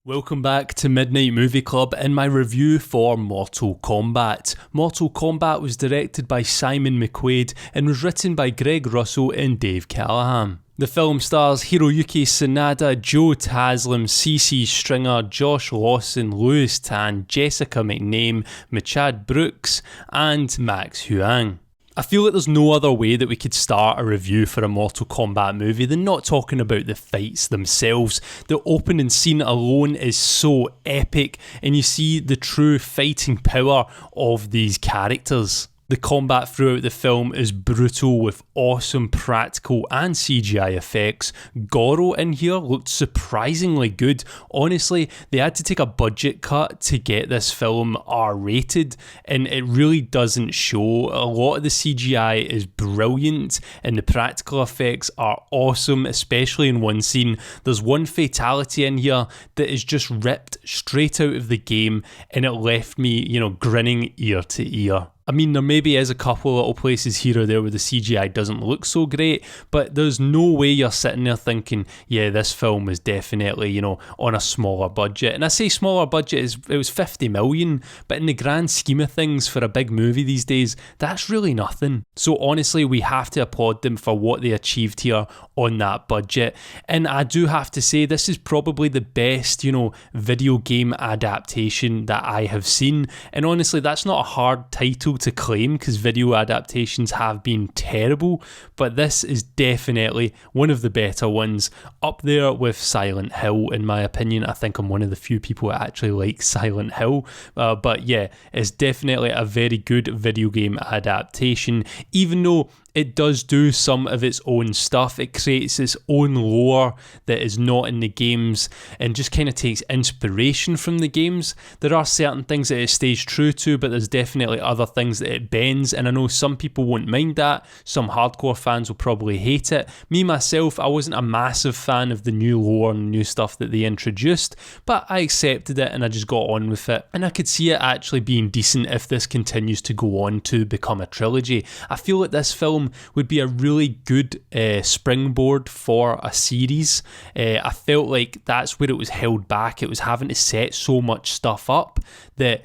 Welcome back to Midnight Movie Club and my review for Mortal Kombat. Mortal Kombat was directed by Simon McQuaid and was written by Greg Russell and Dave Callahan. The film stars Hiroyuki Sanada, Joe Taslim, CC Stringer, Josh Lawson, Louis Tan, Jessica McName, Machad Brooks and Max Huang. I feel like there's no other way that we could start a review for a Mortal Kombat movie than not talking about the fights themselves. The opening scene alone is so epic and you see the true fighting power of these characters. The combat throughout the film is brutal with awesome practical and CGI effects. Goro in here looked surprisingly good. Honestly, they had to take a budget cut to get this film R-rated and it really doesn't show. A lot of the CGI is brilliant and the practical effects are awesome, especially in one scene. There's one fatality in here that is just ripped straight out of the game and it left me, grinning ear to ear. I mean, there maybe is a couple of little places here or there where the CGI doesn't look so great, but there's no way you're sitting there thinking, yeah, this film is definitely, on a smaller budget. And I say smaller budget, it was 50 million, but in the grand scheme of things for a big movie these days, that's really nothing. So honestly, we have to applaud them for what they achieved here on that budget. And I do have to say, this is probably the best, video game adaptation that I have seen. And honestly, that's not a hard title to claim because video adaptations have been terrible, but this is definitely one of the better ones, up there with Silent Hill in my opinion. I think I'm one of the few people that actually like Silent Hill, but yeah, it's definitely a very good video game adaptation, even though it does do some of its own stuff. It creates its own lore that is not in the games and just kind of takes inspiration from the games. There are certain things that it stays true to, but there's definitely other things that it bends, and I know some people won't mind that. Some hardcore fans will probably hate it. Me, myself, I wasn't a massive fan of the new lore and new stuff that they introduced, but I accepted it and I just got on with it. And I could see it actually being decent if this continues to go on to become a trilogy. I feel like this film would be a really good springboard for a series. I felt like that's where it was held back. It was having to set so much stuff up that,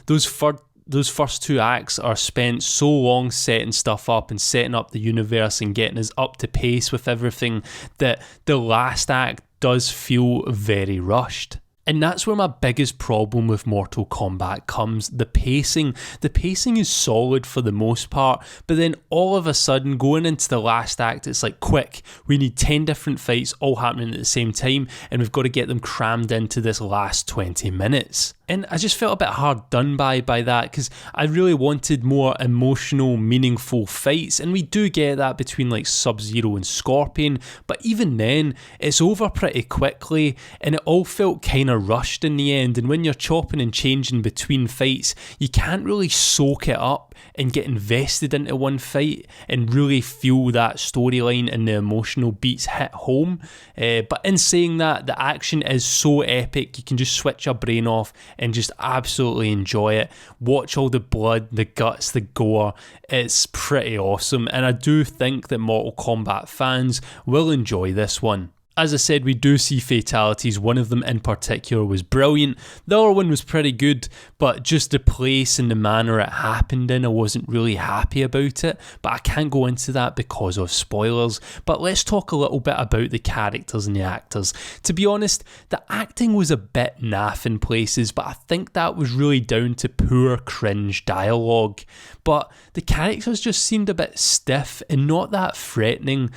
those first two acts are spent so long setting stuff up and setting up the universe and getting us up to pace with everything that the last act does feel very rushed. And that's where my biggest problem with Mortal Kombat comes, the pacing. The pacing is solid for the most part, but then all of a sudden going into the last act, it's like, quick, we need 10 different fights all happening at the same time and we've got to get them crammed into this last 20 minutes. And I just felt a bit hard done by that because I really wanted more emotional, meaningful fights, and we do get that between like Sub-Zero and Scorpion, but even then, it's over pretty quickly and it all felt kind of rushed in the end. And when you're chopping and changing between fights, you can't really soak it up and get invested into one fight and really feel that storyline and the emotional beats hit home. But in saying that, the action is so epic, you can just switch your brain off and just absolutely enjoy it. Watch all the blood, the guts, the gore. It's pretty awesome, and I do think that Mortal Kombat fans will enjoy this one. As I said, we do see fatalities. One of them in particular was brilliant. The other one was pretty good, but just the place and the manner it happened in, I wasn't really happy about it. But I can't go into that because of spoilers. But let's talk a little bit about the characters and the actors. To be honest, the acting was a bit naff in places, but I think that was really down to poor cringe dialogue. But the characters just seemed a bit stiff and not that threatening.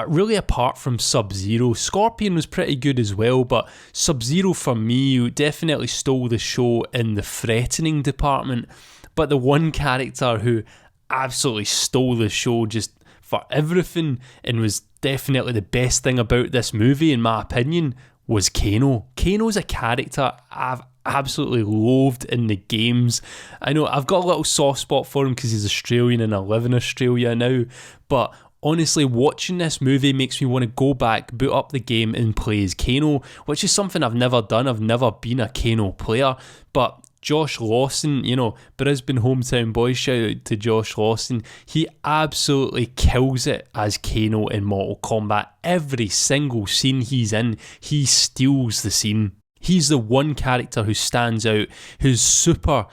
Really apart from Sub-Zero. Scorpion was pretty good as well, but Sub-Zero for me definitely stole the show in the threatening department. But the one character who absolutely stole the show just for everything and was definitely the best thing about this movie in my opinion was Kano. Kano's a character I've absolutely loathed in the games. I know I've got a little soft spot for him because he's Australian and I live in Australia now, but honestly, watching this movie makes me want to go back, boot up the game and play as Kano, which is something I've never done. I've never been a Kano player, but Josh Lawson, Brisbane hometown boy, shout out to Josh Lawson. He absolutely kills it as Kano in Mortal Kombat. Every single scene he's in, he steals the scene. He's the one character who stands out, who's super,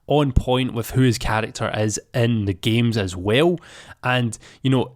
on point with who his character is in the games as well. And,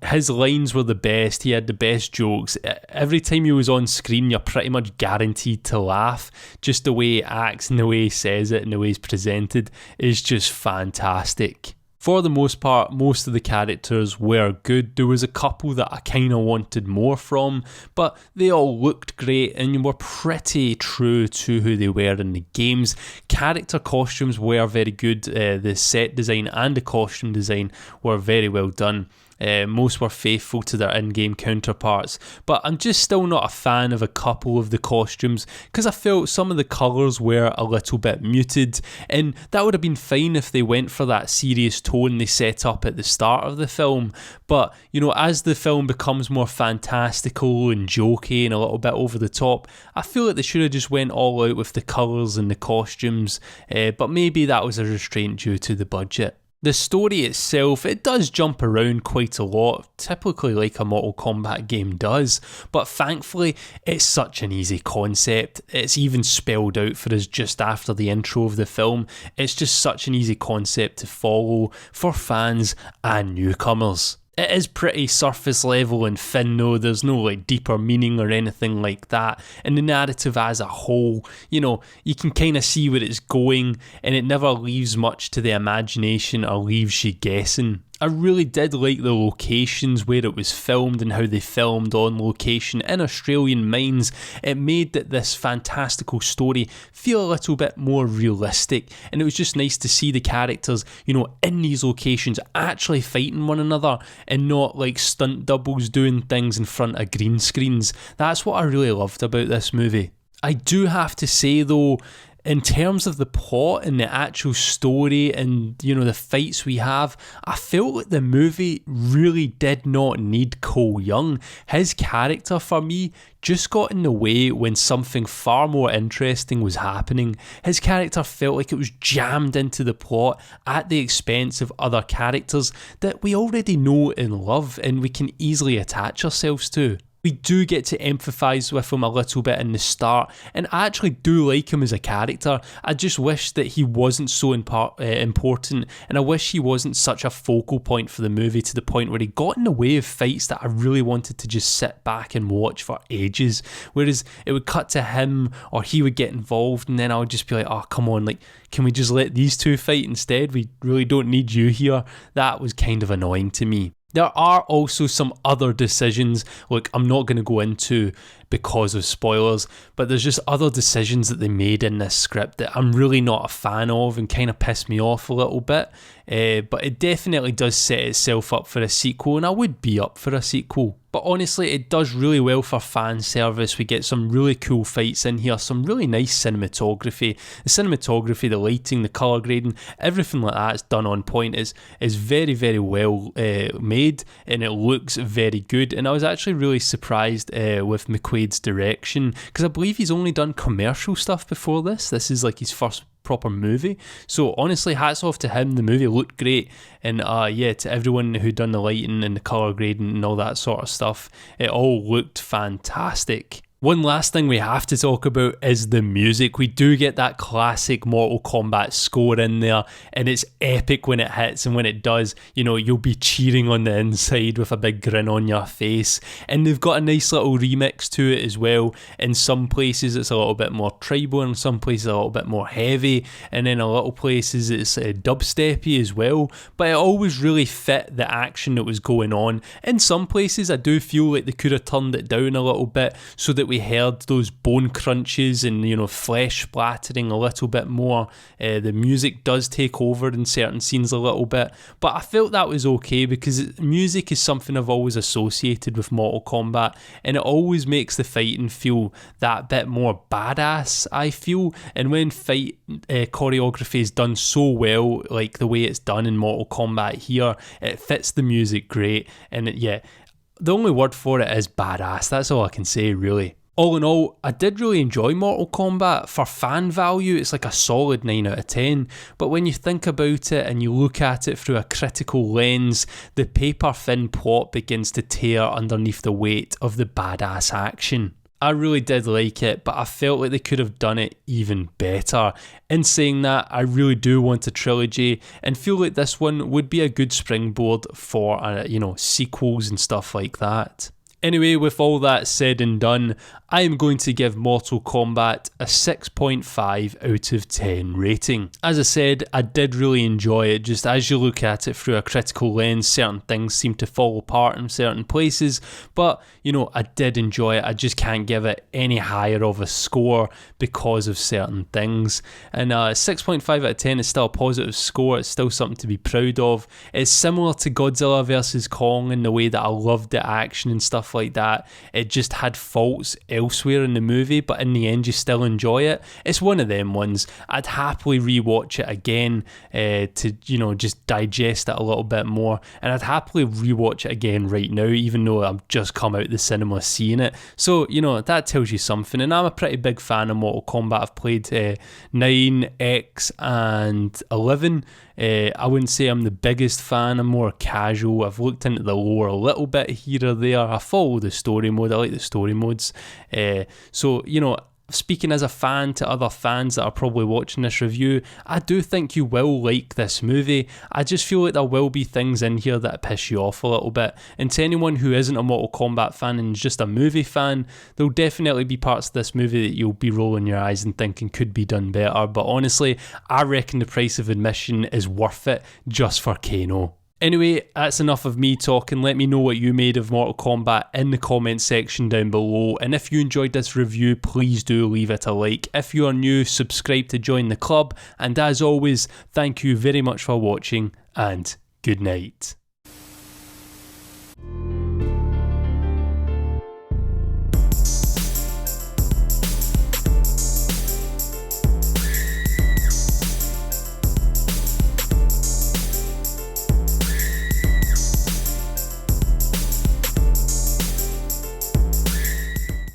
his lines were the best. He had the best jokes. Every time he was on screen, you're pretty much guaranteed to laugh. Just the way he acts and the way he says it and the way he's presented is just fantastic. For the most part, most of the characters were good. There was a couple that I kind of wanted more from, but they all looked great and were pretty true to who they were in the games. Character costumes were very good. The set design and the costume design were very well done. Most were faithful to their in-game counterparts, but I'm just still not a fan of a couple of the costumes because I felt some of the colours were a little bit muted, and that would have been fine if they went for that serious tone they set up at the start of the film. But, as the film becomes more fantastical and jokey and a little bit over the top, I feel like they should have just went all out with the colours and the costumes, but maybe that was a restraint due to the budget. The story itself, it does jump around quite a lot, typically like a Mortal Kombat game does, but thankfully it's such an easy concept. It's even spelled out for us just after the intro of the film. It's just such an easy concept to follow for fans and newcomers. It is pretty surface level and thin though, there's no deeper meaning or anything like that, and the narrative as a whole, you can kind of see where it's going and it never leaves much to the imagination or leaves you guessing. I really did like the locations where it was filmed and how they filmed on location in Australian mines. It made this fantastical story feel a little bit more realistic, and it was just nice to see the characters, in these locations actually fighting one another and not like stunt doubles doing things in front of green screens. That's what I really loved about this movie. I do have to say though, in terms of the plot and the actual story and, the fights we have, I felt like the movie really did not need Cole Young. His character, for me, just got in the way when something far more interesting was happening. His character felt like it was jammed into the plot at the expense of other characters that we already know and love and we can easily attach ourselves to. We do get to empathise with him a little bit in the start, and I actually do like him as a character. I just wish that he wasn't so important, and I wish he wasn't such a focal point for the movie to the point where he got in the way of fights that I really wanted to just sit back and watch for ages. Whereas it would cut to him or he would get involved, and then I would just be like, oh, come on, can we just let these two fight instead? We really don't need you here. That was kind of annoying to me. There are also some other decisions, I'm not going to go into because of spoilers, but there's just other decisions that they made in this script that I'm really not a fan of and kind of piss me off a little bit. But it definitely does set itself up for a sequel, and I would be up for a sequel. But honestly, it does really well for fan service. We get some really cool fights in here, some really nice cinematography. The cinematography, the lighting, the colour grading, everything like that is done on point. Is very, very well made, and it looks very good. And I was actually really surprised with McQuaid's direction, because I believe he's only done commercial stuff before this. This is his first proper movie, so honestly, hats off to him. The movie looked great, and to everyone who done the lighting and the colour grading and all that sort of stuff, it all looked fantastic. One last thing we have to talk about is the music. We do get that classic Mortal Kombat score in there, and it's epic when it hits, and when it does, you'll be cheering on the inside with a big grin on your face. And they've got a nice little remix to it as well. In some places it's a little bit more tribal, in some places a little bit more heavy, and in a little places it's dubsteppy as well. But it always really fit the action that was going on. In some places I do feel like they could have turned it down a little bit so that we heard those bone crunches and flesh splattering a little bit more. The music does take over in certain scenes a little bit, but I felt that was okay because music is something I've always associated with Mortal Kombat, and it always makes the fighting feel that bit more badass, I feel. And when fight choreography is done so well, like the way it's done in Mortal Kombat here, it fits the music great, and the only word for it is badass. That's all I can say, really. All in all, I did really enjoy Mortal Kombat. For fan value, it's a solid 9 out of 10, but when you think about it and you look at it through a critical lens, the paper-thin plot begins to tear underneath the weight of the badass action. I really did like it, but I felt like they could have done it even better. In saying that, I really do want a trilogy and feel like this one would be a good springboard for, sequels and stuff like that. Anyway, with all that said and done, I am going to give Mortal Kombat a 6.5 out of 10 rating. As I said, I did really enjoy it. Just as you look at it through a critical lens, certain things seem to fall apart in certain places, but I did enjoy it. I just can't give it any higher of a score because of certain things. And 6.5 out of 10 is still a positive score. It's still something to be proud of. It's similar to Godzilla vs. Kong in the way that I loved the action and stuff like that. It just had faults elsewhere in the movie, but in the end you still enjoy it. It's one of them ones. I'd happily rewatch it again to just digest it a little bit more, and I'd happily rewatch it again right now, even though I've just come out the cinema seeing it. So that tells you something. And I'm a pretty big fan of Mortal Kombat. I've played 9, X and 11. I wouldn't say I'm the biggest fan. I'm more casual. I've looked into the lore a little bit here or there. I follow the story mode. I like the story modes. So speaking as a fan to other fans that are probably watching this review, I do think you will like this movie. I just feel like there will be things in here that piss you off a little bit. And to anyone who isn't a Mortal Kombat fan and is just a movie fan, there'll definitely be parts of this movie that you'll be rolling your eyes and thinking could be done better. But honestly, I reckon the price of admission is worth it just for Kano. Anyway, that's enough of me talking. Let me know what you made of Mortal Kombat in the comments section down below. And if you enjoyed this review, please do leave it a like. If you are new, subscribe to join the club. And as always, thank you very much for watching and good night.